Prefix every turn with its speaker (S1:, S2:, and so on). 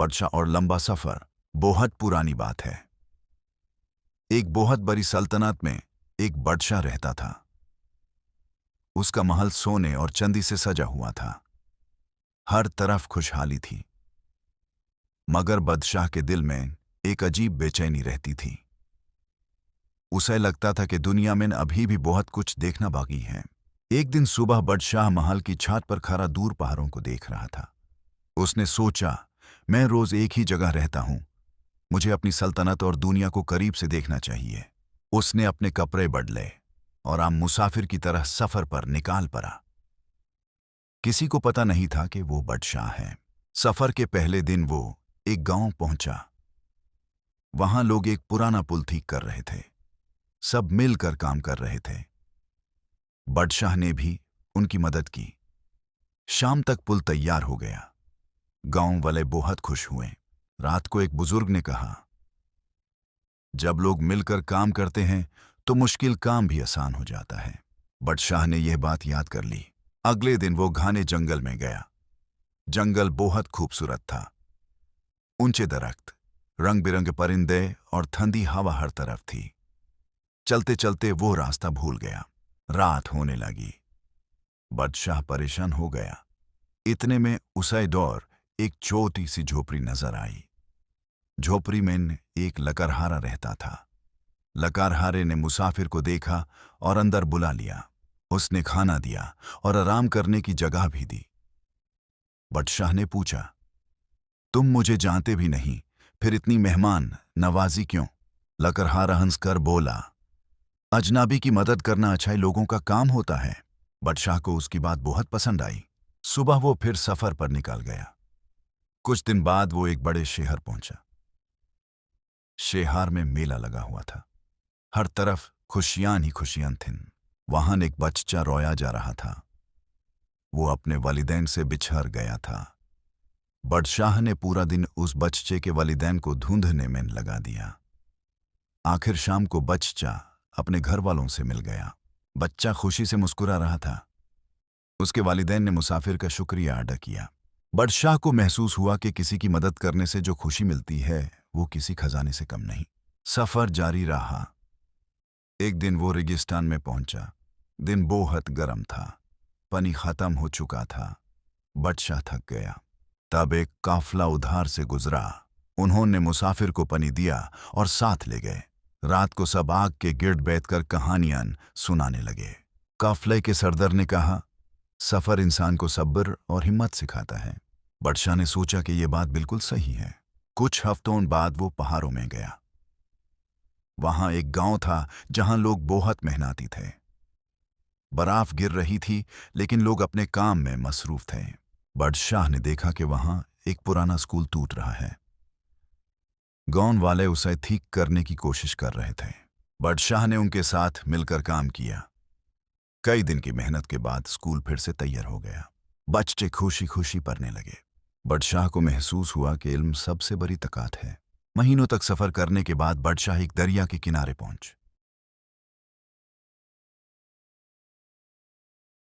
S1: बदशाह और लंबा सफर। बहुत पुरानी बात है। एक बहुत बड़ी सल्तनत में एक बदशाह रहता था। उसका महल सोने और चांदी से सजा हुआ था। हर तरफ खुशहाली थी। मगर बादशाह के दिल में एक अजीब बेचैनी रहती थी। उसे लगता था कि दुनिया में अभी भी बहुत कुछ देखना बाकी है। एक दिन सुबह बादशाह महल की छत पर खड़ा दूर पहाड़ों को देख रहा था। उसने सोचा, मैं रोज एक ही जगह रहता हूं, मुझे अपनी सल्तनत और दुनिया को करीब से देखना चाहिए। उसने अपने कपड़े बदले और आम मुसाफिर की तरह सफर पर निकाल पड़ा। किसी को पता नहीं था कि वो बादशाह है। सफर के पहले दिन वो एक गांव पहुंचा। वहां लोग एक पुराना पुल ठीक कर रहे थे। सब मिलकर काम कर रहे थे। बादशाह ने भी उनकी मदद की। शाम तक पुल तैयार हो गया। गांव वाले बहुत खुश हुए। रात को एक बुजुर्ग ने कहा, जब लोग मिलकर काम करते हैं तो मुश्किल काम भी आसान हो जाता है। बादशाह ने यह बात याद कर ली। अगले दिन वो घने जंगल में गया। जंगल बहुत खूबसूरत था। ऊंचे दरख्त, रंग बिरंगे परिंदे और ठंडी हवा हर तरफ थी। चलते चलते वो रास्ता भूल गया। रात होने लगी। बादशाह परेशान हो गया। इतने में उसे दूर एक छोटी सी झोपड़ी नजर आई। झोपड़ी में एक लकड़हारा रहता था। लकड़हारे ने मुसाफिर को देखा और अंदर बुला लिया। उसने खाना दिया और आराम करने की जगह भी दी। बादशाह ने पूछा, तुम मुझे जानते भी नहीं, फिर इतनी मेहमान नवाजी क्यों? लकड़हारा हंसकर बोला, अजनबी की मदद करना अच्छाई लोगों का काम होता है। बादशाह को उसकी बात बहुत पसंद आई। सुबह वो फिर सफर पर निकल गया। कुछ दिन बाद वो एक बड़े शहर पहुंचा। शहर में मेला लगा हुआ था। हर तरफ खुशियां ही खुशियां थीं। वहां एक बच्चा रोया जा रहा था। वो अपने वालिदैन से बिछड़ गया था। बादशाह ने पूरा दिन उस बच्चे के वालिदैन को ढूंढने में लगा दिया। आखिर शाम को बच्चा अपने घर वालों से मिल गया। बच्चा खुशी से मुस्कुरा रहा था। उसके वालिदैन ने मुसाफिर का शुक्रिया अदा किया। बादशाह को महसूस हुआ कि किसी की मदद करने से जो खुशी मिलती है वो किसी खजाने से कम नहीं। सफर जारी रहा। एक दिन वो रेगिस्तान में पहुंचा। दिन बहुत गर्म था। पानी खत्म हो चुका था। बादशाह थक गया। तब एक काफिला उधार से गुजरा। उन्होंने मुसाफिर को पानी दिया और साथ ले गए। रात को सब आग के गिर्द बैठकर कहानियां सुनाने लगे। काफिले के सरदार ने कहा, सफर इंसान को सब्र और हिम्मत सिखाता है। बादशाह ने सोचा कि यह बात बिल्कुल सही है। कुछ हफ्तों बाद वो पहाड़ों में गया। वहां एक गांव था जहां लोग बहुत मेहनती थे। बर्फ गिर रही थी लेकिन लोग अपने काम में मसरूफ थे। बादशाह ने देखा कि वहां एक पुराना स्कूल टूट रहा है। गांव वाले उसे ठीक करने की कोशिश कर रहे थे। बादशाह ने उनके साथ मिलकर काम किया। कई दिन की मेहनत के बाद स्कूल फिर से तैयार हो गया। बच्चे खुशी खुशी पढ़ने लगे। बादशाह को महसूस हुआ कि इल्म सबसे बड़ी ताकत है। महीनों तक सफर करने के बाद बादशाह एक दरिया के किनारे पहुंच।